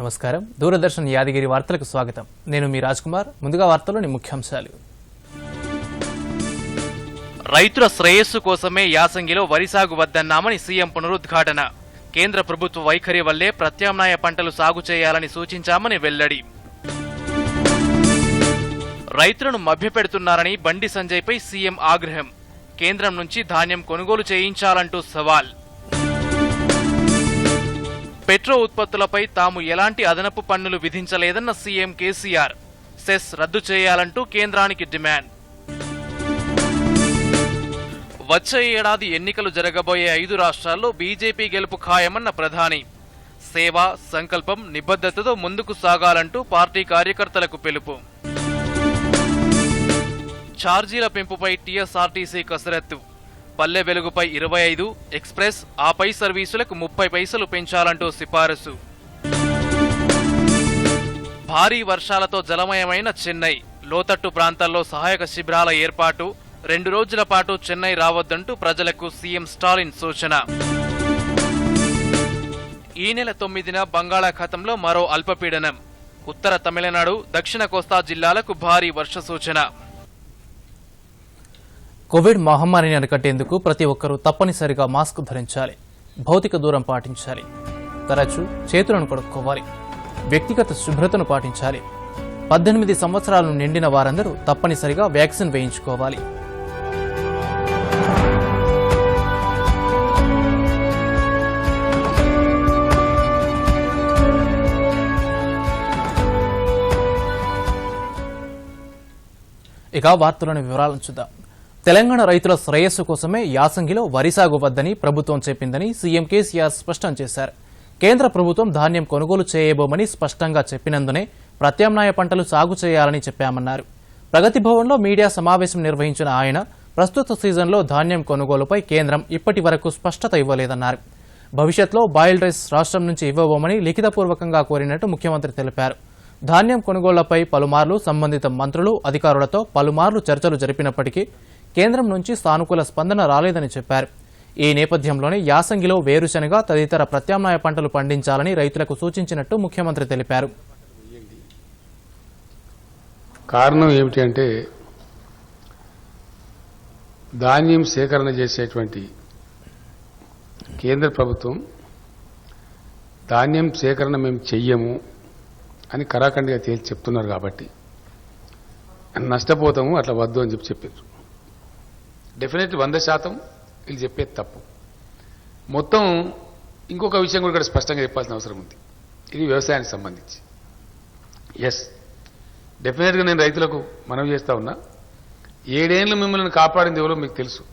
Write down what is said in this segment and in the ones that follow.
నమస్కారం. దూరదర్శన్ యాదగిరి వార్తలకు స్వాగతం. నేను మీ రాజ్ కుమార్. ముందుగా వార్తల్లోని ముఖ్యాంశాలు. రైతుల శ్రేయస్సు కోసమే యాసంగిలో వరి సాగు వద్దన్నామని సీఎం పునరుద్ఘాటన. కేంద్ర ప్రభుత్వ వైఖరి వల్లే ప్రత్యామ్నాయ పంటలు సాగు చేయాలని సూచించామని వెల్లడి. రైతులను మభ్యపెడుతున్నారని బండి సంజయ్పై సీఎం ఆగ్రహం. కేంద్రం నుంచి ధాన్యం కొనుగోలు చేయించాలంటూ సవాల్. పెట్రో ఉత్పత్తులపై తాము ఎలాంటి అదనపు పన్నులు విధించలేదన్న సీఎం కేసీఆర్. సెస్ రద్దు చేయాలంటూ కేంద్రానికి డిమాండ్. వచ్చే ఏడాది ఎన్నికలు జరగబోయే 5 రాష్ట్రాల్లో బీజేపీ గెలుపు ఖాయమన్న ప్రధాని. సేవ, సంకల్పం, నిబద్ధతతో ముందుకు సాగాలంటూ పార్టీ కార్యకర్తలకు పిలుపు. ఛార్జీల పెంపుపై టీఎస్ఆర్టీసీ కసరత్తు. పల్లె వెలుగుపై 25, ఎక్స్ప్రెస్, ఆపై సర్వీసులకు 30 పైసలు పెంచాలంటూ సిఫారసు. భారీ వర్షాలతో జలమయమైన చెన్నై. లోతట్టు ప్రాంతాల్లో సహాయక శిబిరాల ఏర్పాటు. 2 రోజుల పాటు చెన్నై రావద్దంటూ ప్రజలకు సీఎం స్టాలిన్ సూచన. ఈ నెల 9న బంగాళాఖాతంలో మరో అల్పపీడనం. ఉత్తర తమిళనాడు, దక్షిణ కోస్తా జిల్లాలకు భారీ వర్ష సూచన. కోవిడ్ మహమ్మారిని అరికట్టేందుకు ప్రతి ఒక్కరూ తప్పనిసరిగా మాస్క్ ధరించాలి, భౌతిక దూరం పాటించాలి, తరచూ చేతులను కడుక్కోవాలి, వ్యక్తిగత శుభ్రతను పాటించాలి. 18 సంవత్సరాలు నిండిన వారందరూ తప్పనిసరిగా వ్యాక్సిన్ వేయించుకోవాలి. ఇక వార్తలోని వివరాలను చూద్దాం. తెలంగాణ రైతుల శ్రేయస్సు కోసమే యాసంగిలో వరి సాగు వద్దని ప్రభుత్వం చెప్పిందని సీఎం కేసీఆర్ స్పష్టం చేశారు. కేంద్ర ప్రభుత్వం ధాన్యం కొనుగోలు చేయబోమని స్పష్టంగా చెప్పినందునే ప్రత్యామ్నాయ పంటలు సాగు చేయాలని చెప్పామన్నారు. ప్రగతి భవన్లో మీడియా సమావేశం నిర్వహించిన ఆయన ప్రస్తుత సీజన్లో ధాన్యం కొనుగోలుపై కేంద్రం ఇప్పటి వరకు స్పష్టత ఇవ్వలేదన్నారు. భవిష్యత్లో బాయిల్డ్ రైస్ రాష్ట్రం నుంచి ఇవ్వబోమని లిఖితపూర్వకంగా కోరినట్టు ముఖ్యమంత్రి తెలిపారు. ధాన్యం కొనుగోళ్లపై పలుమార్లు సంబంధిత మంత్రులు, అధికారులతో పలుమార్లు చర్చలు జరిపినప్పటికీ కేంద్రం నుంచి సానుకూల స్పందన రాలేదని చెప్పారు. ఈ నేపథ్యంలోనే యాసంగిలో వేరుశనగ తదితర ప్రత్యామ్నాయ పంటలు పండించాలని రైతులకు సూచించినట్టు ముఖ్యమంత్రి తెలిపారు. కారణం ఏమిటి అంటే ధాన్యం సేకరణ చేసేటువంటి కేంద్ర ప్రభుత్వం ధాన్యం సేకరణ మేము చెయ్యము అని కరాఖండిగా తేల్చి చెప్తున్నారు కాబట్టి నష్టపోతాము, అట్లా వద్దు అని చెప్పారు. డెఫినెట్లీ 100% వీళ్ళు చెప్పేది తప్పు. మొత్తం ఇంకొక విషయం కూడా ఇక్కడ స్పష్టంగా చెప్పాల్సిన అవసరం ఉంది. ఇది వ్యవసాయానికి సంబంధించి. ఎస్, డెఫినెట్గా నేను రైతులకు మనవి చేస్తా ఉన్నా. 7 ఏళ్ళు మిమ్మల్ని కాపాడింది ఎవరో మీకు తెలుసు,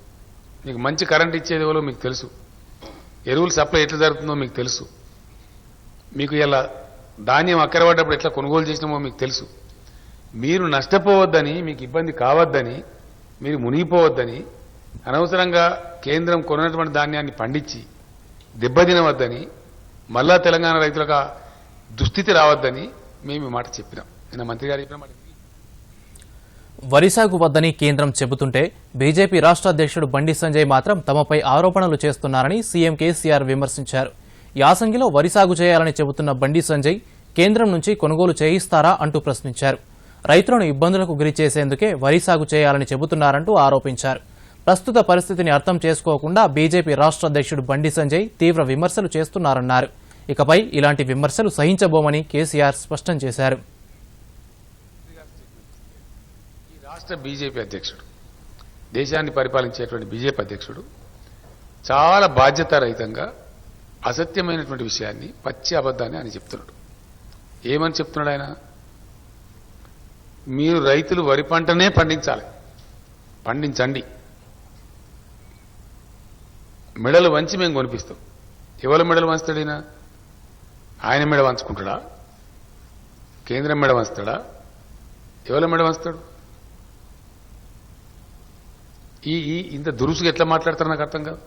మీకు మంచి కరెంట్ ఇచ్చేది ఎవరో మీకు తెలుసు, ఎరువులు సప్లై ఎట్లా జరుగుతుందో మీకు తెలుసు, మీకు ఇలా ధాన్యం అక్కరపడ్డప్పుడు ఎట్లా కొనుగోలు చేసినామో మీకు తెలుసు. మీరు నష్టపోవద్దని, మీకు ఇబ్బంది కావద్దని, మీరు మునిగిపోవద్దని, అనవసరంగా కేంద్రం కొన్నటువంటి ధాన్యాన్ని పండించి దెబ్బతినవద్దని, మళ్ళా తెలంగాణ రైతులకు దుస్థితి రావద్దని మేము ఈ మాట చెప్పినాం. నిన్న మంత్రి గారు చెప్పిన మాట. వరి సాగు వద్దని కేంద్రం చెబుతుంటే బీజేపీ రాష్ట్ర అధ్యక్షుడు బండి సంజయ్ మాత్రం తమపై ఆరోపణలు చేస్తున్నారని సీఎం కేసీఆర్ విమర్శించారు. యాసంగిలో వరి సాగు చేయాలని చెబుతున్న బండి సంజయ్ కేంద్రం నుంచి కొనుగోలు చేయిస్తారా అంటూ ప్రశ్నించారు. రైతులను ఇబ్బందులకు గురి చేసేందుకే వరి సాగు చేయాలని చెబుతున్నారంటూ ఆరోపించారు. ప్రస్తుత పరిస్థితిని అర్థం చేసుకోకుండా బీజేపీ రాష్ట్ర అధ్యక్షుడు బండి సంజయ్ తీవ్ర విమర్శలు చేస్తున్నారన్నారు. ఇకపై ఇలాంటి విమర్శలు సహించబోమని కేసీఆర్ స్పష్టం చేశారు. ఈ రాష్ట్ర బీజేపీ అధ్యక్షుడు, దేశాన్ని పరిపాలించేటువంటి బీజేపీ అధ్యక్షుడు చాలా బాధ్యతారహితంగా అసత్యమైనటువంటి విషయాన్ని, పచ్చి అబద్ధాన్ని ఆయన చెప్తున్నాడు. ఏమని చెప్తున్నాడు ఆయన? మీరు రైతులు వరి పంటనే పండించాలి, పండించండి, మెడలు వంచి మేము కొనిపిస్తాం. ఎవరు మెడలు వంచుతాడు? ఆయన మెడ వంచుకుంటాడా? కేంద్రం మెడ వంచుతాడా? ఎవరి మెడ వంచుతాడు? ఇంత దురుసుగా ఎట్లా మాట్లాడతారు నాకు అర్థం కాదు.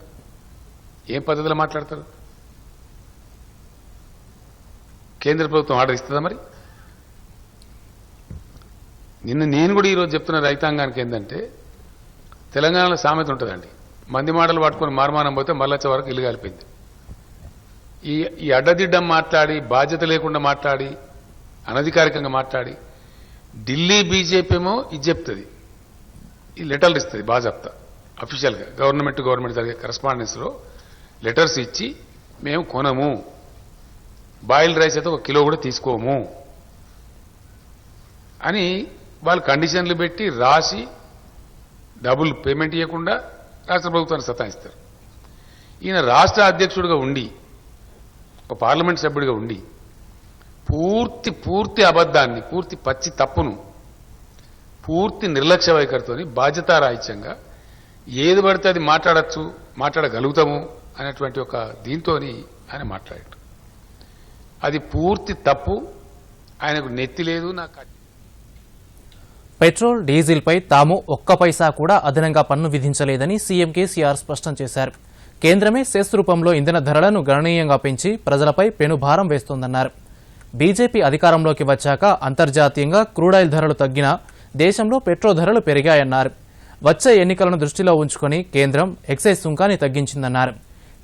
ఏం పద్ధతిలో మాట్లాడతారు? కేంద్ర ప్రభుత్వం ఆర్డర్ ఇస్తుందా? మరి నేను కూడా ఈరోజు చెప్తున్న రైతాంగానికి ఏంటంటే, తెలంగాణలో సామెత ఉంటుందండి, మంది మాటలు పట్టుకుని మార్మానం పోతే మళ్ళొచ్చే వరకు ఇల్లు కాలిపోయింది. ఈ అడ్డదిడ్డం మాట్లాడి బాధ్యత లేకుండా మాట్లాడి అనధికారికంగా మాట్లాడి ఢిల్లీ బీజేపీ ఏమో ఇది చెప్తుంది, ఈ లెటర్లు ఇస్తుంది బాజాప్తా అఫీషియల్గా గవర్నమెంట్ జరిగే కరస్పాండెన్స్లో లెటర్స్ ఇచ్చి మేము కొనము, బాయిల్డ్ రైస్ అయితే 1 కిలో కూడా తీసుకోము అని వాళ్ళు కండిషన్లు పెట్టి రాసి డబ్బులు పేమెంట్ ఇవ్వకుండా రాష్ట్ర ప్రభుత్వాన్ని సతాయిస్తారు. ఈయన రాష్ట్ర అధ్యక్షుడిగా ఉండి ఒక పార్లమెంట్ సభ్యుడిగా ఉండి పూర్తి అబద్ధాన్ని, పూర్తి పచ్చి తప్పును, పూర్తి నిర్లక్ష్య వైఖరితోని బాధ్యతారాహిత్యంగా ఏది పడితే అది మాట్లాడగలుగుతాము అనేటువంటి ఒక దీంతో ఆయన మాట్లాడాడు. అది పూర్తి తప్పు. ఆయనకు నెత్తి లేదు. నాకు పెట్రోల్ డీజిల్పై తాము ఒక్క పైసా కూడా అదనంగా పన్ను విధించలేదని సీఎం కేసీఆర్ స్పష్టం చేశారు. కేంద్రమే సెస్ రూపంలో ఇంధన ధరలను గణనీయంగా పెంచి ప్రజలపై పెనుభారం వేస్తోందన్నారు. బీజేపీ అధికారంలోకి వచ్చాక అంతర్జాతీయంగా క్రూడాయిల్ ధరలు తగ్గినా దేశంలో పెట్రోల్ ధరలు పెరిగాయన్నారు. వచ్చే ఎన్నికలను దృష్టిలో ఉంచుకుని కేంద్రం ఎక్సైజ్ సుంకాన్ని తగ్గించిందన్నారు.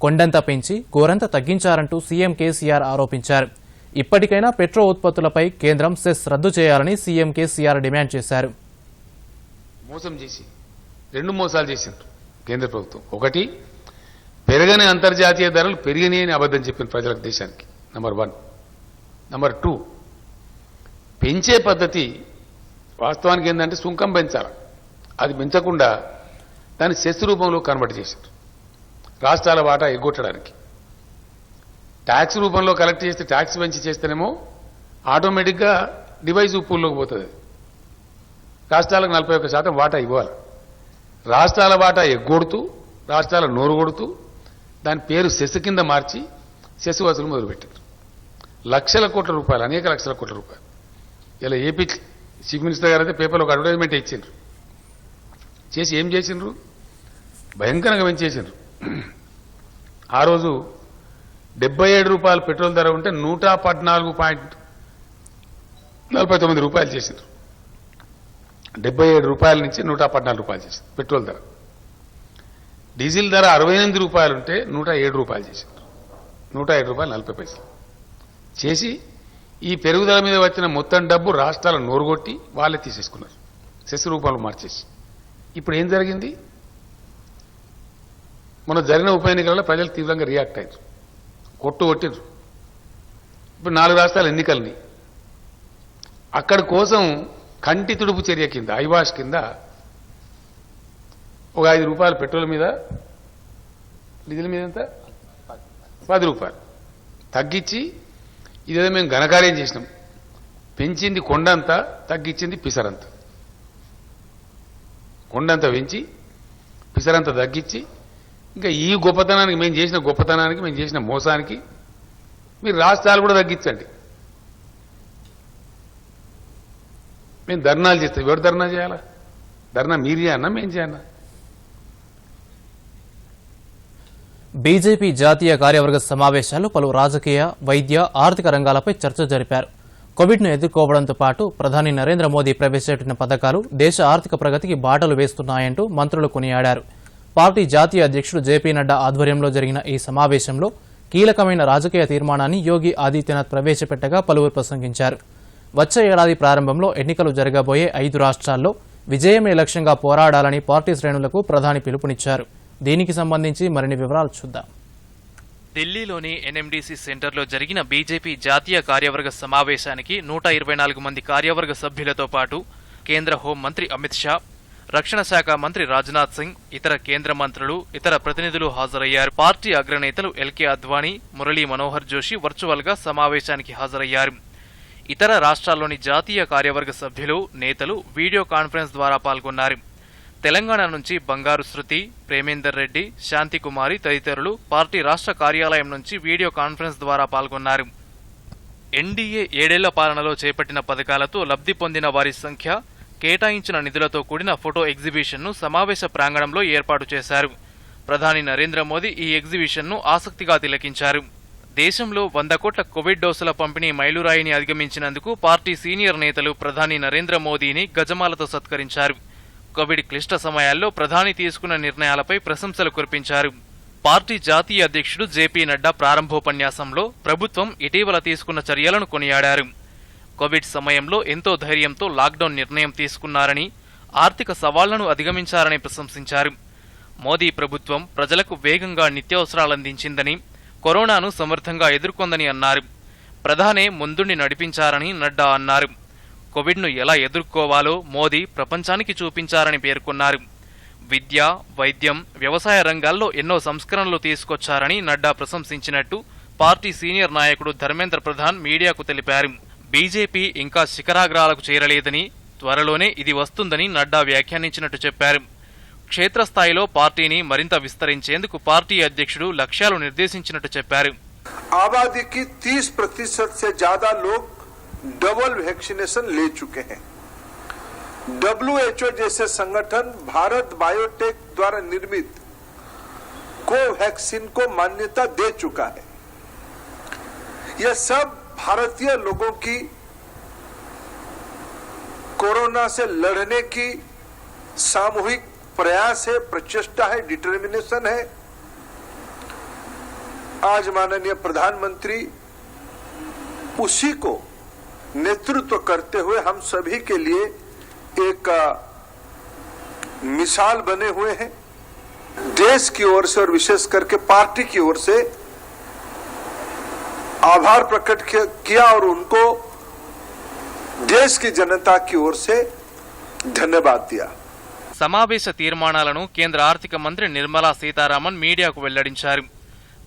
కొండంత పెంచి గోరంత తగ్గించారంటూ సీఎం కేసీఆర్ ఆరోపించారు. ఇప్పటికైనా పెట్రోల్ ఉత్పత్తులపై కేంద్రం సెస్ రద్దు చేయాలని సీఎం కేసీఆర్ డిమాండ్ చేశారు. మోసం చేసి 2 మోసాలు చేసిండ్రు కేంద్ర ప్రభుత్వం. ఒకటి, పెరగని అంతర్జాతీయ ధరలు పెరిగినాయి అని అబద్ధం చెప్పిన ప్రజలకు, దేశానికి. నంబర్ 1. నంబర్ 2, పెంచే పద్ధతి వాస్తవానికి ఏంటంటే సుంకం పెంచాలి, అది పెంచకుండా దాన్ని సెస్ రూపంలో కన్వర్ట్ చేశారు రాష్ట్రాల వాటా ఎగ్గొట్టడానికి. ట్యాక్స్ రూపంలో కలెక్ట్ చేస్తే ట్యాక్స్ పెంచి చేస్తేనేమో ఆటోమేటిక్గా డివైజ్ పూల్లోకి పోతుంది. రాష్ట్రాలకు 41% వాటా ఇవ్వాలి. రాష్ట్రాల వాటా ఎగ్గొడుతూ, రాష్ట్రాల నోరు కొడుతూ దాని పేరు సెస్ కింద మార్చి సెస్ వసూలు మొదలుపెట్టారు. లక్షల కోట్ల రూపాయలు, అనేక లక్షల కోట్ల రూపాయలు. ఇలా ఏపీ చీఫ్ మినిస్టర్ గారు అయితే పేపర్లో ఒక అడ్వర్టైజ్మెంట్ ఇచ్చిండ్రు. చేసి ఏం చేసిండ్రు? భయంకరంగా పెంచేసిండ్రు. ఆ రోజు 77 రూపాయలు పెట్రోల్ ధర ఉంటే 114.49 రూపాయలు చేసిండ్రు. 77 రూపాయల నుంచి 114 రూపాయలు చేసింది పెట్రోల్ ధర. డీజిల్ ధర 68 రూపాయలు ఉంటే 107 రూపాయలు చేసిండ్రు. 107 రూపాయలు 40 పైసలు చేసి ఈ పెరుగుదల మీద వచ్చిన మొత్తం డబ్బు రాష్ట్రాల నోరుగొట్టి వాళ్ళే తీసేసుకున్నారు, సెస్ రూపాయలు మార్చేసి. ఇప్పుడు ఏం జరిగింది? మన జరిగిన ఉప ఎన్నికలలో ప్రజలు తీవ్రంగా రియాక్ట్ అయ్యారు, కొట్టిండ్రు. ఇప్పుడు 4 రాష్ట్రాల ఎన్నికల్ని అక్కడి కోసం కంటి తుడుపు చర్య కింద, ఐవాష్ కింద ఒక 5 రూపాయలు పెట్రోల్ మీద, డీజిల్ మీద ఎంత 10 రూపాయలు తగ్గించి, ఇదేదో మేము ఘనకార్యం చేసినాం, పెంచింది కొండంతా, తగ్గించింది పిసరంతా. కొండంతా పెంచి పిసరంతా తగ్గించి, ఇంకా ఈ గొప్పతనానికి, మేము చేసిన గొప్పతనానికి, మేము చేసిన మోసానికి మీరు రాష్ట్రాలు కూడా తగ్గించండి. మేము ధర్నాలు చేస్తాం. ఎవరు ధర్నా చేయాలా? ధర్నా మీరు చేయన్నా, మేము చేయన్నా? బీజేపీ జాతీయ కార్యవర్గ సమావేశాలు పలు రాజకీయ, వైద్య, ఆర్థిక రంగాలపై చర్చ జరిపారు. కోవిడ్ను ఎదుర్కోవడంతో పాటు ప్రధాని నరేంద్ర మోదీ ప్రవేశపెట్టిన పథకాలు దేశ ఆర్థిక ప్రగతికి బాటలు వేస్తున్నాయంటూ మంత్రులు కొనియాడారు. పార్టీ జాతీయ అధ్యక్షుడు జేపీ నడ్డా ఆధ్వర్యంలో జరిగిన ఈ సమావేశంలో కీలకమైన రాజకీయ తీర్మానాన్ని యోగి ఆదిత్యనాథ్ ప్రవేశపెట్టగా పలువురు ప్రసంగించారు. వచ్చే ఏడాది ప్రారంభంలో ఎన్నికలు జరగబోయే 5 రాష్ట్రాల్లో విజయమే లక్ష్యంగా పోరాడాలని పార్టీ శ్రేణులకు ప్రధాని పిలుపునిచ్చారు. దీనికి సంబంధించి మరిన్ని వివరాలు చూద్దాం. ఢిల్లీలోని ఎన్ఎండీసీ సెంటర్లో జరిగిన బీజేపీ జాతీయ కార్యవర్గ సమావేశానికి 124 మంది కార్యవర్గ సభ్యులతో పాటు కేంద్ర హోంమంత్రి అమిత్ షా, రక్షణ శాఖ మంత్రి రాజ్నాథ్ సింగ్, ఇతర కేంద్ర మంత్రులు, ఇతర ప్రతినిధులు హాజరయ్యారు. పార్టీ అగ్రనేతలు ఎల్కే అద్వానీ, మురళీ మనోహర్ జోషి వర్చువల్ గా సమావేశానికి హాజరయ్యారు. ఇతర రాష్ట్రాల్లోని జాతీయ కార్యవర్గ సభ్యులు, నేతలు వీడియో కాన్ఫరెన్స్ ద్వారా పాల్గొన్నారు. తెలంగాణ నుంచి బంగారు శృతి, ప్రేమేందర్ రెడ్డి, శాంతికుమారి తదితరులు పార్టీ రాష్ట్ర కార్యాలయం నుంచి వీడియో కాన్ఫరెన్స్ ద్వారా పాల్గొన్నారు. ఎన్డీఏ 7 ఏళ్ల పాలనలో చేపట్టిన పథకాలతో లబ్ధి పొందిన వారి సంఖ్య, కేటాయించిన నిధులతో కూడిన ఫోటో ఎగ్జిబిషన్ను సమావేశ ప్రాంగణంలో ఏర్పాటు చేశారు. ప్రధాని నరేంద్ర మోదీ ఈ ఎగ్జిబిషన్ను ఆసక్తిగా తిలకించారు. దేశంలో 100 కోట్ల కోవిడ్ డోసుల పంపిణీ మైలురాయిని అధిగమించినందుకు పార్టీ సీనియర్ నేతలు ప్రధాని నరేంద్ర మోదీని గజమాలతో సత్కరించారు. కోవిడ్ క్లిష్ట సమయాల్లో ప్రధాని తీసుకున్న నిర్ణయాలపై ప్రశంసలు కురిపించారు. పార్టీ జాతీయ అధ్యక్షుడు జేపీ నడ్డా ప్రారంభోపన్యాసంలో ప్రభుత్వం ఇటీవల తీసుకున్న చర్యలను కొనియాడారు. కోవిడ్ సమయంలో ఎంతో ధైర్యంతో లాక్డౌన్ నిర్ణయం తీసుకున్నారని, ఆర్థిక సవాళ్లను అధిగమించారని ప్రశంసించారు. మోదీ ప్రభుత్వం ప్రజలకు వేగంగా నిత్యావసరాలందించిందని, కరోనాను సమర్థంగా ఎదుర్కొందని అన్నారు. ప్రధానే ముందుండి నడిపించారని నడ్డా అన్నారు. కోవిడ్ను ఎలా ఎదుర్కోవాలో మోదీ ప్రపంచానికి చూపించారని పేర్కొన్నారు. విద్య, వైద్యం, వ్యవసాయ రంగాల్లో ఎన్నో సంస్కరణలు తీసుకొచ్చారని నడ్డా ప్రశంసించినట్టు పార్టీ సీనియర్ నాయకుడు ధర్మేంద్ర ప్రధాన్ మీడియాకు తెలిపారు. బీజేపీ ఇంకా శిఖరాగ్రాలకు చేరలేదని, త్వరలోనే ఇది వస్తుందని నడ్డా వ్యాఖ్యానించినట్టు చెప్పారు. క్షేత్రస్థాయిలో పార్టీని మరింత విస్తరించేందుకు పార్టీ అధ్యక్షుడు లక్ష్యాలు నిర్దేశించినట్టు చెప్పారు. आबादी की 30% से ज्यादा लोग डबल वैक्सीनेशन ले चुके हैं। WHO जैसे संगठन भारत बायोटेक द्वारा निर्मित कोवैक्सीन को मान्यता दे चुका है। यह सब भारतीय लोगों की कोरोना से लड़ने की सामूहिक प्रयास है, प्रचेष्टा है, डिटर्मिनेशन है। आज माननीय प्रधानमंत्री उसी को नेतृत्व करते हुए हम सभी के लिए एक मिसाल बने हुए हैं। देश की ओर से और विशेष करके पार्टी की ओर से आभार प्रकट किया और उनको देश की जनता की ओर से धन्यवाद दिया। సమావేశ తీర్మానాలను కేంద్ర ఆర్థిక మంత్రి నిర్మలా సీతారామన్ మీడియాకు వెల్లడించారు.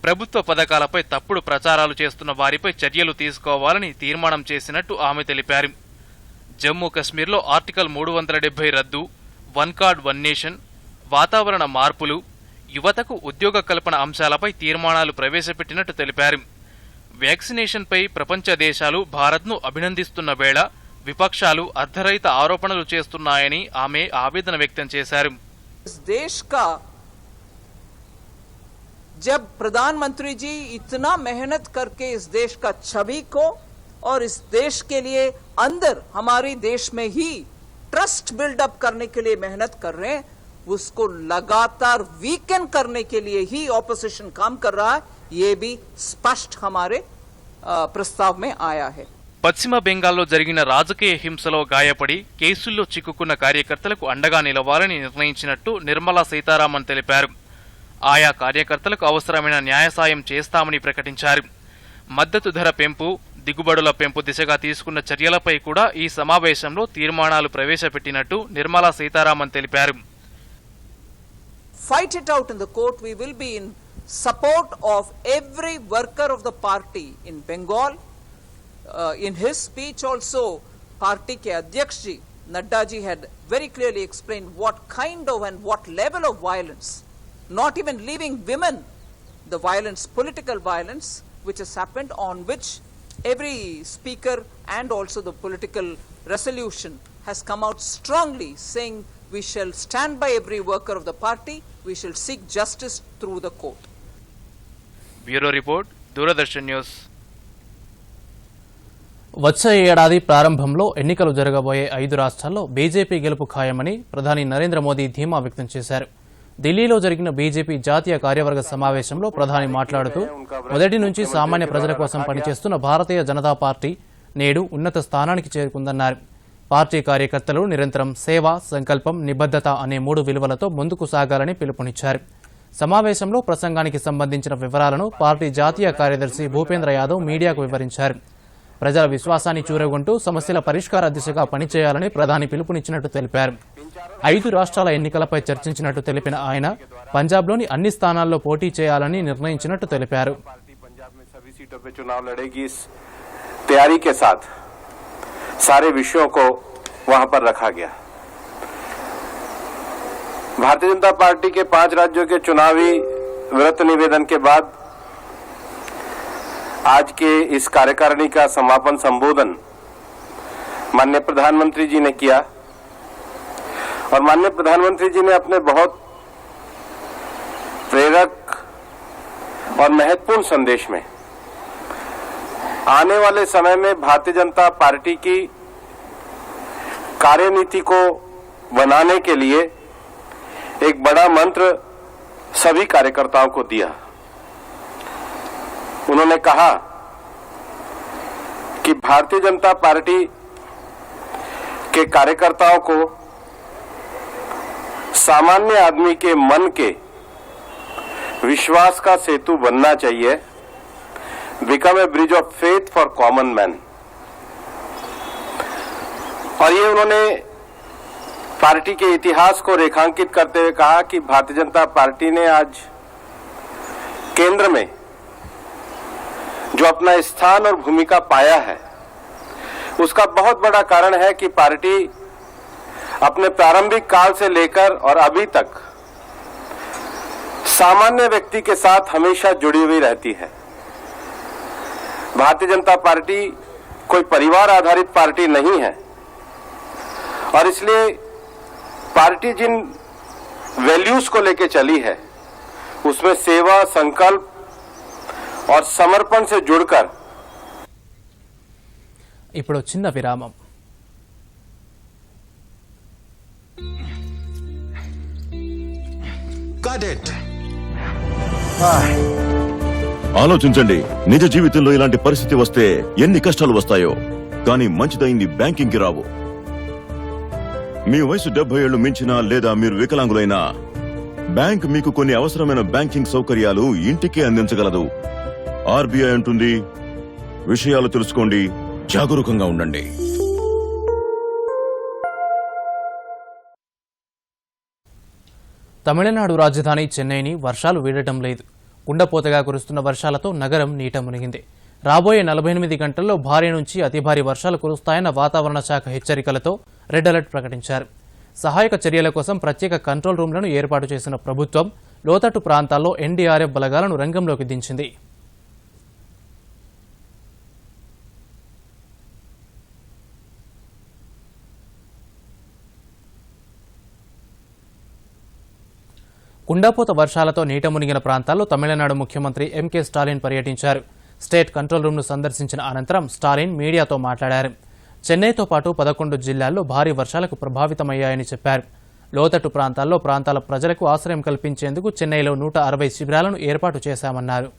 ప్రభుత్వ పథకాలపై తప్పుడు ప్రచారాలు చేస్తున్న వారిపై చర్యలు తీసుకోవాలని తీర్మానం చేసినట్టు ఆమె తెలిపారు. జమ్మూ కశ్మీర్లో ఆర్టికల్ 370 రద్దు, వన్ కార్డ్ వన్ నేషన్, వాతావరణ మార్పులు, యువతకు ఉద్యోగ కల్పన అంశాలపై తీర్మానాలు ప్రవేశపెట్టినట్టు తెలిపారు. వ్యాక్సినేషన్పై ప్రపంచ దేశాలు భారత్ను అభినందిస్తున్న వేళ విపక్షాలు అర్ధరహిత ఆరోపణలు చేస్తున్నాయని ఆమె ఆవేదన వ్యక్తం చేశారు. देश का जब प्रधानमंत्री जी इतना मेहनत करके इस देश का छवि को और इस देश के लिए अंदर हमारी देश में ही ट्रस्ट बिल्डअप करने के लिए मेहनत कर रहे हैं, उसको लगातार वीकन करने के लिए ही ऑपोजिशन काम कर रहा है। ये भी स्पष्ट हमारे प्रस्ताव में आया है. పశ్చిమ బెంగాల్లో జరిగిన రాజకీయ హింసలో గాయపడి కేసుల్లో చిక్కుకున్న కార్యకర్తలకు అండగా నిలవాలని నిర్ణయించినట్టు నిర్మలా సీతారామన్ తెలిపారు. ఆయా కార్యకర్తలకు అవసరమైన న్యాయ సాయం చేస్తామని ప్రకటించారు. మద్దతు ధర పెంపు, దిగుబడుల పెంపు దిశగా తీసుకున్న చర్యలపై కూడా ఈ సమావేశంలో తీర్మానాలు ప్రవేశపెట్టినట్టు నిర్మలా సీతారామన్ తెలిపారు. Fight it out in the court. We will be in support of every worker of the party in Bengal. In his speech also, party ke Adhyaksh ji, Nadda ji had very clearly explained what kind of and what level of violence, not even leaving women, the violence, political violence, which has happened, on which every speaker and also the political resolution has come out strongly saying we shall stand by every worker of the party, we shall seek justice through the court. Bureau Report, Doordarshan News. వచ్చే ఏడాది ప్రారంభంలో ఎన్నికలు జరగబోయే 5 రాష్ట్రాల్లో BJP గెలుపు ఖాయమని ప్రధాని నరేంద్ర మోదీ ధీమా వ్యక్తం చేశారు. ఢిల్లీలో జరిగిన బీజేపీ జాతీయ కార్యవర్గ సమావేశంలో ప్రధాని మాట్లాడుతూ మొదటి నుంచి సామాన్య ప్రజల కోసం పనిచేస్తున్న భారతీయ జనతా పార్టీ నేడు ఉన్నత స్థానానికి చేరుకుందన్నారు. పార్టీ కార్యకర్తలు నిరంతరం సేవ, సంకల్పం, నిబద్ధత అనే 3 విలువలతో ముందుకు సాగాలని పిలుపునిచ్చారు. సమావేశంలో ప్రసంగానికి సంబంధించిన వివరాలను పార్టీ జాతీయ కార్యదర్శి భూపేంద్ర యాదవ్ మీడియాకు వివరించారు. ప్రజల విశ్వాసాన్ని చూరగొంటూ సమస్యల పరిష్కార దిశగా పనిచేయాలని ప్రధాని పిలుపునిచ్చినట్టు తెలిపారు. 5 రాష్ట్రాల ఎన్నికలపై చర్చించినట్టు తెలిపిన ఆయన పంజాబ్లోని అన్ని స్థానాల్లో పోటీ చేయాలని నిర్ణయించినట్టు తెలిపారు. तैयारी के साथ सारे विषयों को वहां पर रखा गया. भारतीय जनता पार्टी के 5 राज्यों के चुनावी व्रत निवेदन के बाद आज के इस कार्यकारिणी का समापन संबोधन माननीय प्रधानमंत्री जी ने किया और माननीय प्रधानमंत्री जी ने अपने बहुत प्रेरक और महत्वपूर्ण संदेश में आने वाले समय में भारतीय जनता पार्टी की कार्यनीति को बनाने के लिए एक बड़ा मंत्र सभी कार्यकर्ताओं को दिया। उन्होंने कहा कि भारतीय जनता पार्टी के कार्यकर्ताओं को सामान्य आदमी के मन के विश्वास का सेतु बनना चाहिए, become a bridge of faith for common man. और ये उन्होंने पार्टी के इतिहास को रेखांकित करते हुए कहा कि भारतीय जनता पार्टी ने आज केंद्र में जो अपना स्थान और भूमिका पाया है, उसका बहुत बड़ा कारण है कि पार्टी अपने प्रारंभिक काल से लेकर और अभी तक सामान्य व्यक्ति के साथ हमेशा जुड़ी हुई रहती है। भारतीय जनता पार्टी कोई परिवार आधारित पार्टी नहीं है और इसलिए पार्टी जिन वैल्यूज को लेकर चली है उसमें सेवा, संकल्प और समर्पण से जुड़कर। ఇప్పుడు చిన్న విరామం. ఆలోచించండి, నిజ జీవితంలో ఇలాంటి పరిస్థితి వస్తే ఎన్ని కష్టాలు వస్తాయో. కానీ మంచిదైంది బ్యాంకింగ్ కి రావు. మీ వయసు 70 ఏళ్లు మించినా లేదా మీరు వికలాంగులైనా బ్యాంక్ మీకు కొన్ని అవసరమైన బ్యాంకింగ్ సౌకర్యాలు ఇంటికే అందించగలదు. ఆర్బీఐ అంటుంది, విషయాలు తెలుసుకోండి, జాగరూకంగా ఉండండి. తమిళనాడు రాజధాని చెన్నైని వర్షాలు వీడటం లేదు. కుండపోతగా కురుస్తున్న వర్షాలతో నగరం నీట మునిగింది. రాబోయే 48 గంటల్లో భారీ నుంచి అతి భారీ వర్షాలు కురుస్తాయన్న వాతావరణ శాఖ హెచ్చరికలతో రెడ్ అలర్ట్ ప్రకటించారు. సహాయక చర్యల కోసం ప్రత్యేక కంట్రోల్ రూమ్లను ఏర్పాటు చేసిన ప్రభుత్వం లోతట్టు ప్రాంతాల్లో ఎన్డీఆర్ఎఫ్ బలగాలను రంగంలోకి దించింది. కుండపోత వర్షాలతో నీట మునిగిన ప్రాంతాల్లో తమిళనాడు ముఖ్యమంత్రి ఎంకే స్టాలిన్ పర్యటించారు. స్టేట్ కంట్రోల్ రూమ్ను సందర్శించిన అనంతరం స్టాలిన్ మీడియాతో మాట్లాడారు. చెన్నైతో పాటు 11 జిల్లాల్లో భారీ వర్షాలకు ప్రభావితమయ్యాయని చెప్పారు. లోతట్టు ప్రాంతాల ప్రజలకు ఆశ్రయం కల్పించేందుకు చెన్నైలో 160 శిబిరాలను ఏర్పాటు చేశామన్నారు.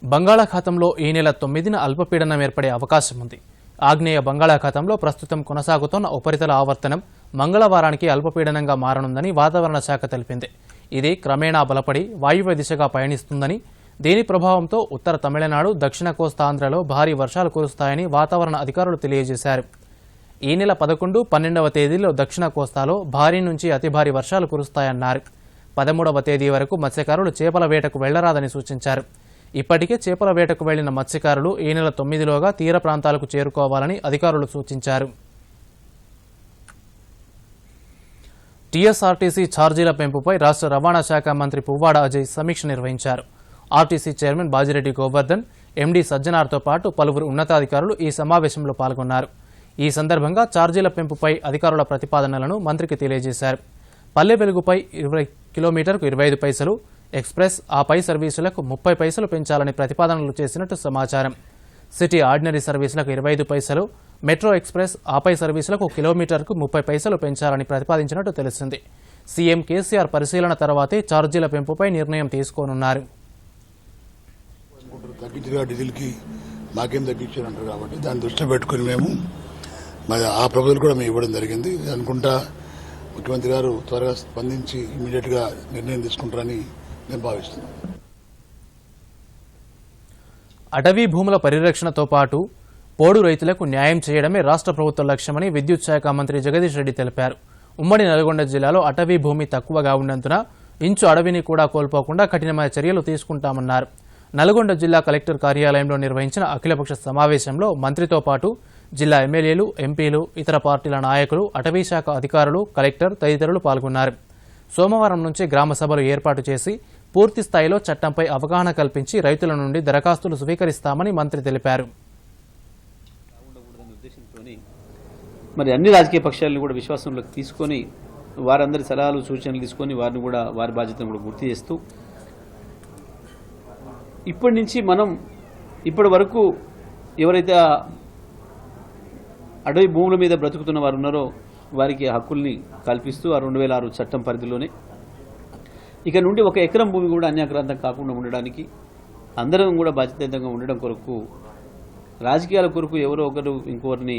బంగాళాఖాతంలో ఈ నెల 9న అల్పపీడనం ఏర్పడే అవకాశం ఉంది. ఆగ్నేయ బంగాళాఖాతంలో ప్రస్తుతం కొనసాగుతోన్న ఉపరితల ఆవర్తనం మంగళవారానికి అల్పపీడనంగా మారనుందని వాతావరణ శాఖ తెలిపింది. ఇది క్రమేణా బలపడి వాయువ్య దిశగా పయనిస్తుందని, దీని ప్రభావంతో ఉత్తర తమిళనాడు, దక్షిణ కోస్తాంధ్రలో భారీ వర్షాలు కురుస్తాయని వాతావరణ అధికారులు తెలియజేశారు. ఈ నెల 11, 12వ తేదీల్లో దక్షిణ కోస్తాలో భారీ నుంచి అతి భారీ వర్షాలు కురుస్తాయన్నారు. 13వ తేదీ వరకు మత్స్యకారులు చేపల వేటకు వెళ్లరాదని సూచించారు. ఇప్పటికే చేపల వేటకు వెళ్లిన మత్స్యకారులు ఈ నెల 9లోగా తీర ప్రాంతాలకు చేరుకోవాలని అధికారులు సూచించారు. టీఎస్ఆర్టీసీ ఛార్జీల పెంపుపై రాష్ట్ర రవాణా శాఖ మంత్రి పువ్వాడ అజయ్ సమీక్ష నిర్వహించారు. RTC chairman Bajireddy Govardhan, MD సజ్జనార్తో పాటు పలువురు ఉన్నతాధికారులు ఈ సమావేశంలో పాల్గొన్నారు. ఈ సందర్భంగా ఛార్జీల పెంపుపై అధికారుల ప్రతిపాదనలను మంత్రికి తెలియజేశారు. పల్లె వెలుగుపై కిలోమీటర్కు 25 పైసలు, ఎక్స్ప్రెస్ ఆపై సర్వీసులకు 30 పైసలు పెంచాలని ప్రతిపాదనలు చేసినట్టు సమాచారం. సిటీ ఆర్డినరీ సర్వీసులకు 25 పైసలు, మెట్రో ఎక్స్ప్రెస్ ఆపై సర్వీసులకు కిలోమీటర్కు 30 పైసలు పెంచాలని ప్రతిపాదించినట్టు తెలిసింది. సీఎం కేసీఆర్ పరిశీలన తర్వాతే ఛార్జీల పెంపుపై నిర్ణయం తీసుకోనున్నారు. తగ్గించగా డీజిల్కి మాకేం తగ్గించారంటారు కాబట్టి దాన్ని దృష్టిలో పెట్టుకుని మేము ఆ ప్రపోజల్ కూడా మేము ఇవ్వడం జరిగింది. అనుకుంటా ముఖ్యమంత్రి గారు త్వరగా స్పందించి ఇమీడియట్ గా నిర్ణయం తీసుకుంటారని నేను భావిస్తున్నాను. అటవీ భూముల పరిరక్షణతో పాటు పోడు రైతులకు న్యాయం చేయడమే రాష్ట్ర ప్రభుత్వ లక్ష్యమని విద్యుత్ శాఖ మంత్రి జగదీష్ రెడ్డి తెలిపారు. ఉమ్మడి నల్గొండ జిల్లాలో అటవీ భూమి తక్కువగా ఉన్నందున ఇంచు అడవిని కూడా కోల్పోకుండా కఠినమైన చర్యలు తీసుకుంటామన్నారు. నల్గొండ జిల్లా కలెక్టర్ కార్యాలయంలో నిర్వహించిన అఖిలపక్ష సమావేశంలో మంత్రితో పాటు జిల్లా ఎమ్మెల్యేలు, ఎంపీలు, ఇతర పార్టీల నాయకులు, అటవీ శాఖ అధికారులు, కలెక్టర్ తదితరులు పాల్గొన్నారు. సోమవారం నుంచి గ్రామ సభలు ఏర్పాటు చేసి పూర్తి స్థాయిలో చట్టంపై అవగాహన కల్పించి రైతుల నుండి దరఖాస్తులు స్వీకరిస్తామని మంత్రి తెలిపారు. మరి అన్ని రాజకీయ పక్షాలను కూడా విశ్వాసంలోకి తీసుకొని వారందరి సలహాలు, సూచనలు తీసుకొని వారిని కూడా వారి బాధ్యతను కూడా గుర్తు చేస్తూ ఇప్పటి నుంచి మనం ఇప్పటి వరకు ఎవరైతే అడవి భూముల మీద బ్రతుకుతున్న వారు ఉన్నారో వారికి హక్కుల్ని కల్పిస్తూ ఆ 2006 చట్టం పరిధిలోనే ఇక నుండి 1 ఎకరం భూమి కూడా అన్యాక్రాంతం కాకుండా ఉండడానికి అందరం కూడా బాధ్యతాయుతంగా ఉండడం కొరకు రాజకీయాల కొరకు ఎవరో ఒకరు ఇంకొకరిని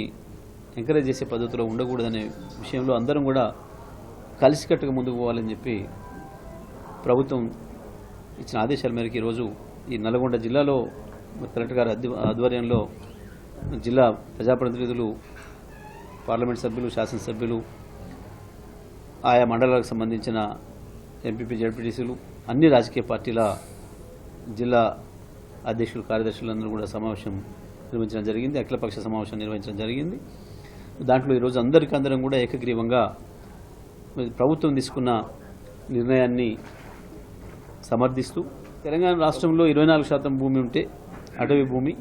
ఎంకరేజ్ చేసే పద్ధతిలో ఉండకూడదనే విషయంలో అందరం కూడా కలిసికట్టుగా ముందుకు పోవాలని చెప్పి ప్రభుత్వం ఇచ్చిన ఆదేశాల మేరకు ఈరోజు ఈ నల్గొండ జిల్లాలో కలెక్టర్ గారి ఆధ్వర్యంలో జిల్లా ప్రజాప్రతినిధులు, పార్లమెంట్ సభ్యులు, శాసనసభ్యులు, ఆయా మండలాలకు సంబంధించిన ఎంపీపీ, జడ్పీటీసీలు, అన్ని రాజకీయ పార్టీల జిల్లా అధ్యక్షులు, కార్యదర్శులందరూ కూడా సమావేశం నిర్వహించడం జరిగింది. అఖిలపక్ష సమావేశం నిర్వహించడం జరిగింది. దాంట్లో ఈరోజు అందరం కూడా ఏకగ్రీవంగా ప్రభుత్వం తీసుకున్న నిర్ణయాన్ని సమర్థిస్తూ తెలంగాణ రాష్ట్రంలో 24% భూమి ఉంటే అటవీ భూమి,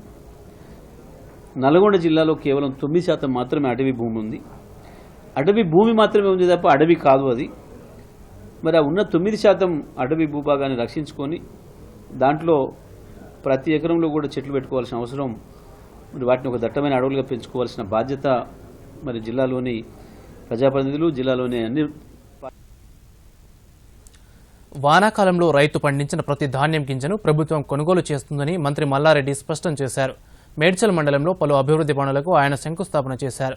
నల్గొండ జిల్లాలో కేవలం 9% మాత్రమే అటవీ భూమి ఉంది. అటవీ భూమి మాత్రమే ఉంది తప్ప అడవి కాదు అది. మరి ఆ ఉన్న 9% అటవీ భూభాగాన్ని రక్షించుకొని దాంట్లో ప్రతి ఎకరంలో కూడా చెట్లు పెట్టుకోవాల్సిన అవసరం, మరి వాటిని ఒక దట్టమైన అడవులుగా పెంచుకోవాల్సిన బాధ్యత మరి జిల్లాలోని ప్రజాప్రతినిధులు, జిల్లాలోని అన్ని. వానాకాలంలో రైతు పండించిన ప్రతి ధాన్యం గింజను ప్రభుత్వం కొనుగోలు చేస్తుందని మంత్రి మల్లారెడ్డి స్పష్టం చేశారు. మేడ్చల్ మండలంలో పలు అభివృద్ధి పనులకు ఆయన శంకుస్థాపన చేశారు.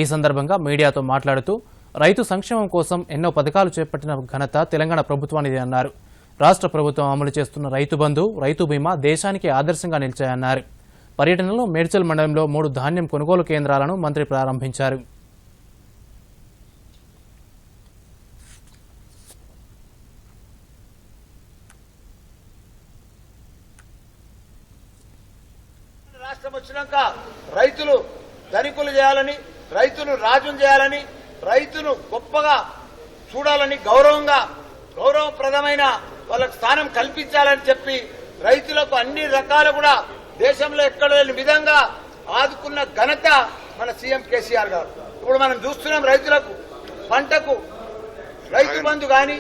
ఈ సందర్భంగా మీడియాతో మాట్లాడుతూ రైతు సంక్షేమం కోసం ఎన్నో పథకాలు చేపట్టిన ఘనత తెలంగాణ ప్రభుత్వానిది అన్నారు. రాష్ట్ర ప్రభుత్వం అమలు చేస్తున్న రైతు బంధు, రైతు బీమా దేశానికి ఆదర్శంగా నిలిచాయన్నారు. పర్యటనలో మేడ్చల్ మండలంలో 3 ధాన్యం కొనుగోలు కేంద్రాలను మంత్రి ప్రారంభించారు. రాష్ట్రం వచ్చినాక రైతులు ధనికులు చేయాలని, రైతులు రాజును చేయాలని, రైతును గొప్పగా చూడాలని, గౌరవప్రదమైన వాళ్ళకు స్థానం కల్పించాలని చెప్పి రైతులకు అన్ని రకాలు కూడా దేశంలో ఎక్కడ లేని విధంగా ఆదుకున్న ఘనత మన సీఎం కేసీఆర్ గారు. ఇప్పుడు మనం చూస్తున్నాం, రైతులకు పంటకు రైతు బంధు కానీ,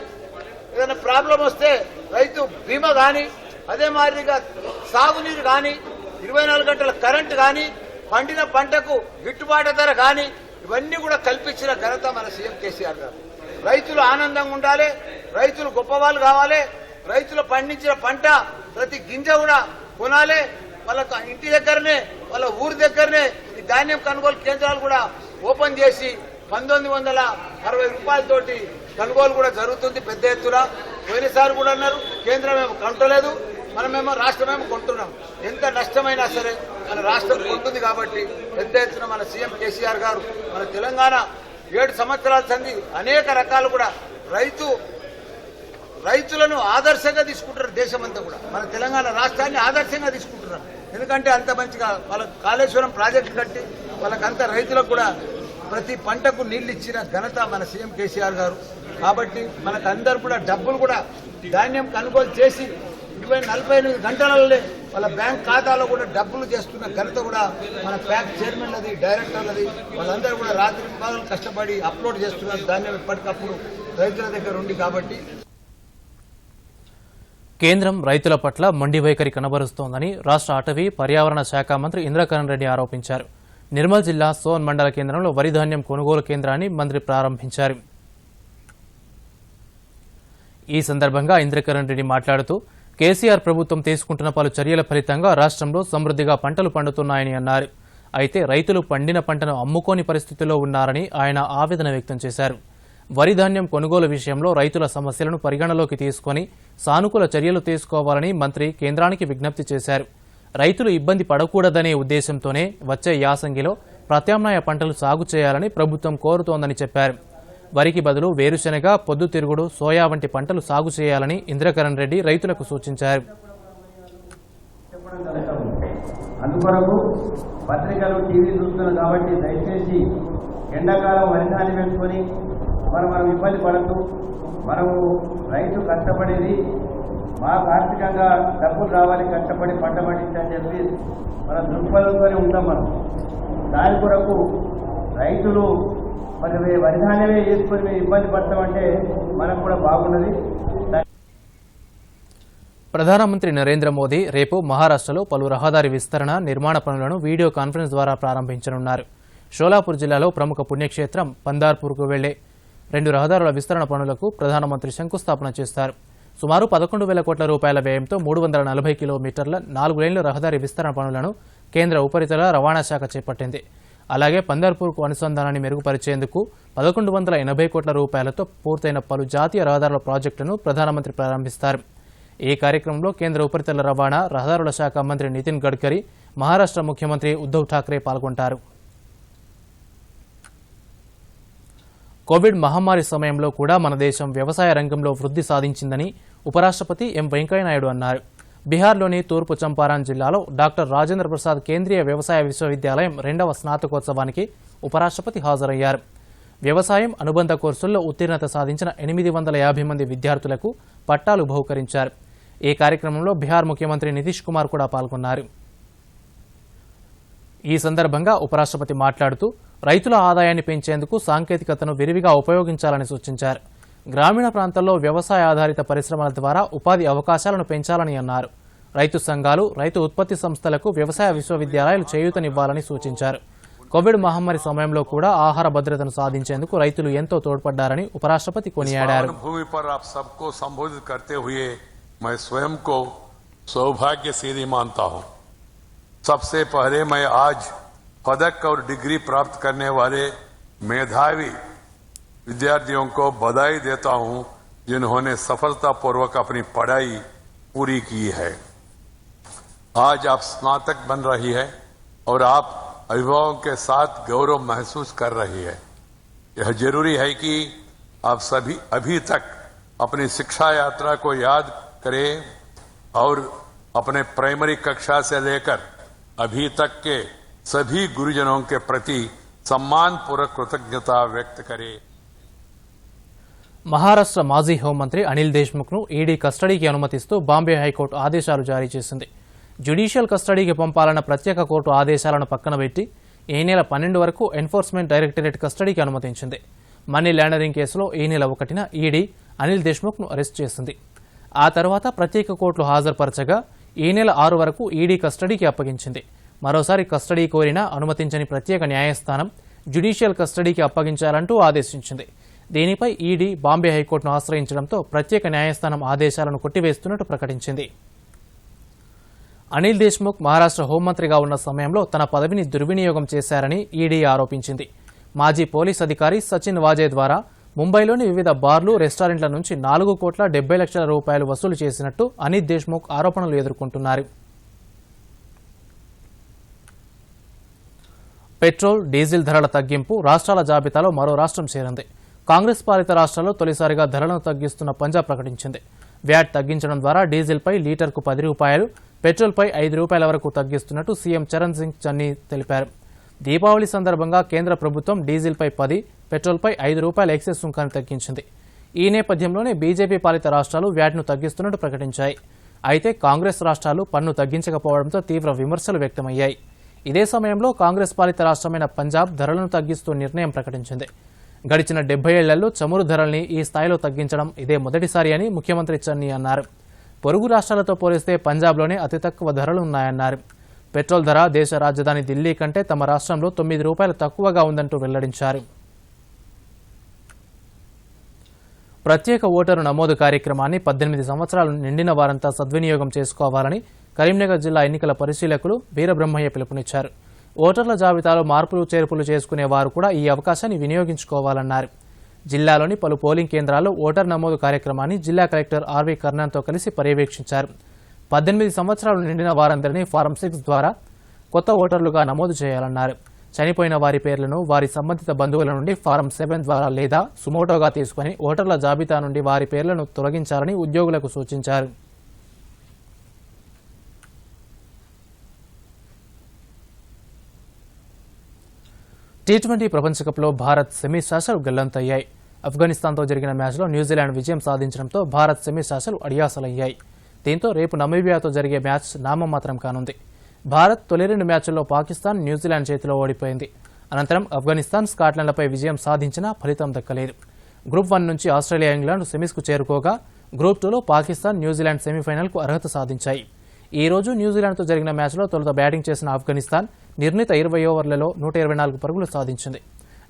ఏదైనా ప్రాబ్లం వస్తే రైతు బీమా కానీ, అదే మాదిరిగా సాగునీరు కానీ, 24 గంటల కరెంటు కానీ, పండిన పంటకు గిట్టుబాటు ధర కానీ, ఇవన్నీ కూడా కల్పించిన ఘనత మన సీఎం కేసీఆర్ గారు. రైతులు ఆనందంగా ఉండాలి, రైతులు గొప్పవాళ్ళు కావాలి, రైతులు పండించిన పంట ప్రతి గింజ కూడా కొనాలి. వాళ్ళ ఇంటి దగ్గరనే, వాళ్ళ ఊరి దగ్గరనే ఈ ధాన్యం కొనుగోలు కేంద్రాలు కూడా ఓపెన్ చేసి 1960 రూపాయలతోటి కొనుగోలు కూడా జరుగుతుంది పెద్ద ఎత్తున. పోయినసారి కూడా అన్నారు, కేంద్రం ఏమో కొంటలేదు, మనమేమో రాష్ట్రమేమో కొంటున్నాం. ఎంత నష్టమైనా సరే మన రాష్ట్రం కొంటుంది కాబట్టి పెద్ద ఎత్తున మన సీఎం కేసీఆర్ గారు మన తెలంగాణ 7 సంవత్సరాల సంది అనేక రకాలు కూడా రైతులను ఆదర్శంగా తీసుకుంటారు. దేశమంతా కూడా మన తెలంగాణ రాష్ట్రాన్ని ఆదర్శంగా తీసుకుంటున్నారు. ఎందుకంటే అంత మంచిగా వాళ్ళ కాళేశ్వరం ప్రాజెక్టు కట్టి వాళ్ళకంతా రైతులకు కూడా ప్రతి పంటకు నీళ్లు ఇచ్చిన ఘనత మన సీఎం కేసీఆర్ గారు. కాబట్టి మనకు అందరూ కూడా డబ్బులు కూడా ధాన్యం కొనుగోలు చేసి 48 గంటలలోనే వాళ్ళ బ్యాంక్ ఖాతాలో కూడా డబ్బులు చేస్తున్న ఘనత కూడా మన బ్యాంక్ చైర్మన్లది, డైరెక్టర్లది. వాళ్ళందరూ కూడా రాత్రి పగలు కష్టపడి అప్లోడ్ చేస్తున్నారు ధాన్యం ఎప్పటికప్పుడు రైతుల దగ్గర ఉంది. కాబట్టి కేంద్రం రైతుల పట్ల మొండి వైఖరి కనబరుస్తోందని రాష్ట్ర అటవీ పర్యావరణ శాఖ మంత్రి ఇంద్రకరణ్ రెడ్డి ఆరోపించారు. నిర్మల్ జిల్లా సోన్ మండల కేంద్రంలో వరి ధాన్యం కొనుగోలు కేంద్రాన్ని మంత్రి ప్రారంభించారు. ఈ సందర్భంగా ఇంద్రకరణ్ రెడ్డి మాట్లాడుతూ కేసీఆర్ ప్రభుత్వం తీసుకుంటున్న పలు చర్యల ఫలితంగా రాష్ట్రంలో సమృద్ధిగా పంటలు పండుతున్నాయని అన్నారు. అయితే రైతులు పండిన పంటను అమ్ముకోని పరిస్థితిలో ఉన్నారని ఆయన ఆవేదన వ్యక్తం చేశారు. వరి ధాన్యం కొనుగోలు విషయంలో రైతుల సమస్యలను పరిగణలోకి తీసుకుని సానుకూల చర్యలు తీసుకోవాలని మంత్రి కేంద్రానికి విజ్ఞప్తి చేశారు. రైతులు ఇబ్బంది పడకూడదనే ఉద్దేశంతోనే వచ్చే యాసంగిలో ప్రత్యామ్నాయ పంటలు సాగు చేయాలని ప్రభుత్వం కోరుతోందని చెప్పారు. వరికి బదులు వేరుశెనగ, పొద్దుతిరుగుడు, సోయా వంటి పంటలు సాగు చేయాలని ఇంద్రకరణ్ రెడ్డి రైతులకు సూచించారు. అందుకొరకు పత్రికలు, టీవీ చూస్తున్నాం కాబట్టి దయచేసి ఎండాకాలం వరి ధాన్యం పెట్టుకొని మనం ఇబ్బంది పడుతూ మనము రైతు కష్టపడేది మాకు ఆర్థికంగా డబ్బులు రావాలి, కష్టపడి పంట పండించని చెప్పి మన దృక్పథంతోనే ఉంటాం. మనం దాని కొరకు రైతులు మరి వరి ధాన్యమే చేసుకొని మేము ఇబ్బంది పడతామంటే మనకు కూడా బాగున్నది. ప్రధానమంత్రి నరేంద్ర మోదీ రేపు మహారాష్ట్రలో పలు రహదారి విస్తరణ, నిర్మాణ పనులను వీడియో కాన్ఫరెన్స్ ద్వారా ప్రారంభించనున్నారు. షోలాపూర్ జిల్లాలో ప్రముఖ పుణ్యక్షేత్రం పందార్పూర్కు వెళ్లే 2 రహదారుల విస్తరణ పనులకు ప్రధానమంత్రి శంకుస్థాపన చేస్తారు. సుమారు 11,000 కోట్ల రూపాయల వ్యయంతో 340 కిలోమీటర్ల 4 లేన్ల రహదారి విస్తరణ పనులను కేంద్ర ఉపరితల రవాణా శాఖ చేపట్టింది. అలాగే పందార్పూర్కు అనుసంధానాన్ని మెరుగుపరిచేందుకు 1180 కోట్ల రూపాయలతో పూర్తయిన పలు జాతీయ రహదారుల ప్రాజెక్టులను ప్రధానమంత్రి ప్రారంభిస్తారు. ఈ కార్యక్రమంలో కేంద్ర ఉపరితల రవాణా రహదారుల శాఖ మంత్రి నితిన్ గడ్కరీ, మహారాష్ట్ర ముఖ్యమంత్రి ఉద్ధవ్ ఠాక్రే పాల్గొంటారు. కోవిడ్ మహమ్మారి సమయంలో కూడా మన దేశం వ్యవసాయ రంగంలో వృద్ధి సాధించిందని ఉపరాష్ట్రపతి ఎం వెంకయ్యనాయుడు అన్నారు. బీహార్లోని తూర్పు చంపారణ్ జిల్లాలో డాక్టర్ రాజేంద్ర ప్రసాద్ కేంద్రీయ వ్యవసాయ విశ్వవిద్యాలయం 2వ స్నాతకోత్సవానికి ఉపరాష్ట్రపతి హాజరయ్యారు. వ్యవసాయం అనుబంధ కోర్సుల్లో ఉత్తీర్ణత సాధించిన 850 మంది విద్యార్థులకు పట్టాలు బహూకరించారు. ఈ కార్యక్రమంలో బీహార్ ముఖ్యమంత్రి నితీష్ కుమార్ కూడా పాల్గొన్నారు. ఈ సందర్భంగా ఉపరాష్ట్రపతి మాట్లాడుతూ రైతుల ఆదాయాన్ని పెంచేందుకు సాంకేతికతను విరివిగా ఉపయోగించాలని సూచించారు. గ్రామీణ ప్రాంతాల్లో వ్యవసాయ ఆధారిత పరిశ్రమల ద్వారా ఉపాధి అవకాశాలను పెంచాలని అన్నారు. రైతు సంఘాలు, రైతు ఉత్పత్తి సంస్థలకు వ్యవసాయ విశ్వవిద్యాలయాలు చేయూతనివ్వాలని సూచించారు. కోవిడ్ మహమ్మారి సమయంలో కూడా ఆహార భద్రతను సాధించేందుకు రైతులు ఎంతో తోడ్పడ్డారని ఉపరాష్ట్రపతి కొనియాడారు. भूमि पर आप सबको संबोधित करते हुए मैं स्वयं को सौभाग्यशाली मानता हूं. सबसे पहले मैं आज पदक और डिग्री प्राप्त करने वाले मेधावी विद्यार्थियों को बधाई देता हूं, जिन्होंने सफलतापूर्वक अपनी पढ़ाई पूरी की है. आज आप स्नातक बन रही है और आप अभिभावकों के साथ गौरव महसूस कर रही है. यह जरूरी है कि आप सभी अभी तक अपनी शिक्षा यात्रा को याद करें और अपने प्राइमरी कक्षा से लेकर अभी तक के सभी गुरुजनों के प्रति सम्मान पूर्वक कृतज्ञता व्यक्त करें. మహారాష్ట్ర మాజీ హోంమంత్రి అనిల్ దేశ్ముఖ్ను ఈడీ కస్టడీకి అనుమతిస్తూ బాంబే హైకోర్టు ఆదేశాలు జారీ చేసింది. జ్యుడిషియల్ కస్టడీకి పంపాలన్న ప్రత్యేక కోర్టు ఆదేశాలను పక్కన పెట్టి ఈ నెల 12 వరకు ఎన్ఫోర్స్మెంట్ డైరెక్టరేట్ కస్టడీకి అనుమతించింది. మనీ లాండరింగ్ కేసులో ఈ నెల 1న ఈడీ అనిల్ దేశ్ముఖ్ను అరెస్ట్ చేసింది. ఆ తర్వాత ప్రత్యేక కోర్టులు హాజరుపరచగా ఈ నెల 6 వరకు ఈడీ కస్టడీకి అప్పగించింది. మరోసారి కస్టడీ కోరినా అనుమతించని ప్రత్యేక న్యాయస్థానం జ్యుడిషియల్ కస్టడీకి అప్పగించాలంటూ ఆదేశించింది. దీనిపై ఈడీ బాంబే హైకోర్టును ఆశ్రయించడంతో ప్రత్యేక న్యాయస్థానం ఆదేశాలను కొట్టివేస్తున్నట్టు ప్రకటించింది. అనిల్ దేశ్ముఖ్ మహారాష్ట్ర హోంమంత్రిగా ఉన్న సమయంలో తన పదవిని దుర్వినియోగం చేశారని ఈడీ ఆరోపించింది. మాజీ పోలీస్ అధికారి సచిన్ వాజే ద్వారా ముంబైలోని వివిధ బార్లు, రెస్టారెంట్ల నుంచి 4,70,00,000 రూపాయలు వసూలు చేసినట్టు అనిల్ దేశ్ముఖ్ ఆరోపణలు ఎదుర్కొంటున్నారు. పెట్రోల్, డీజిల్ ధరల తగ్గింపు రాష్ట్రాల జాబితాలో మరో రాష్ట్రం చేరింది. కాంగ్రెస్ పాలిత రాష్ట్రాల్లో తొలిసారిగా ధరలను తగ్గిస్తున్న పంజాబ్ ప్రకటించింది. వ్యాట్ తగ్గించడం ద్వారా డీజిల్పై లీటర్కు 10 రూపాయలు, పెట్రోల్పై 5 రూపాయల వరకు తగ్గిస్తున్నట్టు సీఎం చరణ్ సింగ్ చన్నీ తెలిపారు. దీపావళి సందర్భంగా కేంద్ర ప్రభుత్వం డీజిల్పై 10, పెట్రోల్పై 5 రూపాయల ఎక్సైజ్ సుంకాన్ని తగ్గించింది. ఈ నేపథ్యంలోనే బీజేపీ పాలిత రాష్ట్రాలు వ్యాట్ను తగ్గిస్తున్నట్టు ప్రకటించాయి. అయితే కాంగ్రెస్ రాష్ట్రాలు పన్ను తగ్గించకపోవడంతో తీవ్ర విమర్శలు వ్యక్తమయ్యాయి. ఇదే సమయంలో కాంగ్రెస్ పాలిత రాష్ట్రమైన పంజాబ్ ధరలను తగ్గిస్తూ నిర్ణయం ప్రకటించింది. గడిచిన 70 ఏళ్లలో చమురు ధరల్ని ఈ స్థాయిలో తగ్గించడం ఇదే మొదటిసారి అని ముఖ్యమంత్రి చన్నీ అన్నారు. పొరుగు రాష్ట్రాలతో పోలిస్తే పంజాబ్లోనే అతి తక్కువ ధరలు ఉన్నాయన్నారు. పెట్రోల్ ధర దేశ రాజధాని ఢిల్లీ కంటే తమ రాష్ట్రంలో 9 రూపాయలు తక్కువగా ఉందంటూ వెల్లడించారు. ప్రత్యేక ఓటరు నమోదు కార్యక్రమాన్ని 18 సంవత్సరాలు నిండిన వారంతా సద్వినియోగం చేసుకోవాలని కరీంనగర్ జిల్లా ఎన్నికల పరిశీలకులు వీరబ్రహ్మయ్య పిలుపునిచ్చారు. ఓటర్ల జాబితాలో మార్పులు చేర్పులు చేసుకునే వారు కూడా ఈ అవకాశాన్ని వినియోగించుకోవాలన్నారు. జిల్లాలోని పలు పోలింగ్ కేంద్రాల్లో ఓటర్ నమోదు కార్యక్రమాన్ని జిల్లా కలెక్టర్ ఆర్వీ కర్ణన్తో కలిసి పర్యవేక్షించారు. 18 సంవత్సరాలు నిండిన వారందరినీ ఫారం 6 ద్వారా కొత్త ఓటర్లుగా నమోదు చేయాలన్నారు. చనిపోయిన వారి పేర్లను వారి సంబంధిత బంధువుల నుండి ఫారం 7 ద్వారా లేదా సుమోటోగా తీసుకుని ఓటర్ల జాబితా నుండి వారి పేర్లను తొలగించాలని ఉద్యోగులకు సూచించారు. టీ20 ప్రపంచకప్లో భారత్ సెమీస్ ఆశలు గల్లంతయ్యాయి. ఆఫ్ఘనిస్తాన్తో జరిగిన మ్యాచ్లో న్యూజిలాండ్ విజయం సాధించడంతో భారత్ సెమీస్ ఆశలు అడియాసలయ్యాయి. దీంతో రేపు నమీబియాతో జరిగే మ్యాచ్ నామమాత్రం కానుంది. భారత్ తొలి 2 మ్యాచ్ల్లో పాకిస్తాన్, న్యూజిలాండ్ చేతిలో ఓడిపోయింది. అనంతరం ఆఫ్ఘనిస్తాన్, స్కాట్లాండ్లపై విజయం సాధించినా ఫలితం దక్కలేదు. గ్రూప్ 1 నుంచి ఆస్ట్రేలియా, ఇంగ్లాండ్ సెమీస్కు చేరుకోగా గ్రూప్ 2లో పాకిస్తాన్, న్యూజిలాండ్ సెమీఫైనల్కు అర్హత సాధించాయి. ఈ రోజు న్యూజిలాండ్తో జరిగిన మ్యాచ్లో తొలుత బ్యాటింగ్ చేసిన ఆఫ్ఘనిస్తాన్ నిర్ణీత 20 ఓవర్లలో 124 పరుగులు సాధించింది.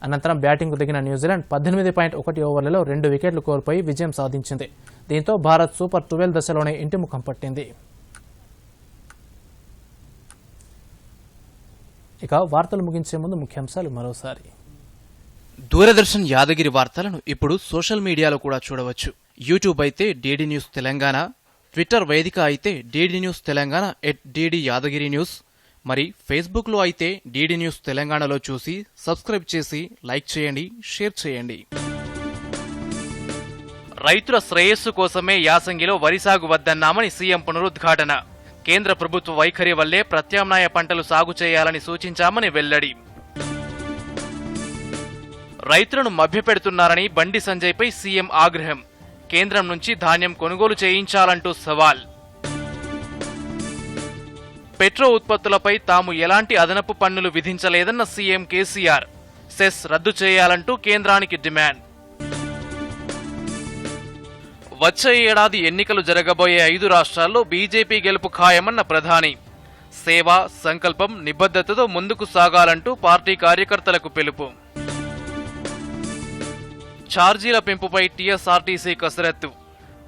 అనంతరం బ్యాటింగ్కు దిగిన న్యూజిలాండ్ 18.1 ఓవర్లలో 2 వికెట్లు కోల్పోయి విజయం సాధించింది. దీంతో భారత్ సూపర్ 12 దశలోనే ఇంటిముఖం పట్టింది. ఇక వార్తలు ముగించే ముందు ముఖ్యాంశాలు మరోసారి. దూరదర్శన్ యాదగిరి వార్తలను ఇప్పుడు సోషల్ మీడియాలో కూడా చూడవచ్చు. యూట్యూబ్ అయితే డీడీ న్యూస్ తెలంగాణ, ట్విట్టర్ వేదిక అయితే DD news Telangana @DD Yadagiri news, మరి ఫేస్బుక్లో అయితే డీడీ న్యూస్ తెలంగాణలో చూసి సబ్స్క్రైబ్ చేసి లైక్ చేయండి, షేర్ చేయండి. రైతుల శ్రేయస్సు కోసమే యాసంగిలో వరి సాగు వద్దన్నామని సీఎం పునరుద్ఘాటన. కేంద్ర ప్రభుత్వ వైఖరి వల్లే ప్రత్యామ్నాయ పంటలు సాగు చేయాలని సూచించామని వెల్లడి. రైతులను మభ్యపెడుతున్నారని బండి సంజయ్పై సీఎం ఆగ్రహం. కేంద్రం నుంచి ధాన్యం కొనుగోలు చేయించాలంటూ సవాల్. పెట్రో ఉత్పత్తులపై తాము ఎలాంటి అదనపు పన్నులు విధించలేదన్న సీఎం కేసీఆర్. సెస్ రద్దు చేయాలంటూ కేంద్రానికి డిమాండ్. వచ్చే ఏడాది ఎన్నికలు జరగబోయే 5 రాష్ట్రాల్లో బీజేపీ గెలుపు ఖాయమన్న ప్రధాని. సేవ, సంకల్పం, నిబద్ధతతో ముందుకు సాగాలంటూ పార్టీ కార్యకర్తలకు పిలుపు. ఛార్జీల పెంపుపై టీఎస్ఆర్టీసీ కసరత్తు.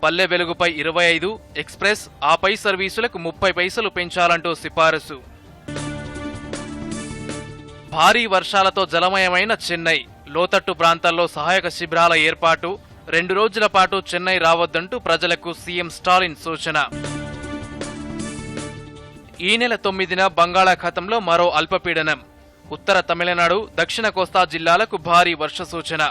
పల్లె వెలుగుపై 25, ఎక్స్ప్రెస్, ఆపై సర్వీసులకు 30 పైసలు పెంచాలంటూ సిఫారసు. భారీ వర్షాలతో జలమయమైన చెన్నై. లోతట్టు ప్రాంతాల్లో సహాయక శిబిరాల ఏర్పాటు. 2 రోజుల పాటు చెన్నై రావద్దంటూ ప్రజలకు సీఎం స్టాలిన్ సూచన. ఈ నెల 9న బంగాళాఖాతంలో మరో అల్పపీడనం. ఉత్తర తమిళనాడు, దక్షిణ కోస్తా జిల్లాలకు భారీ వర్ష సూచన.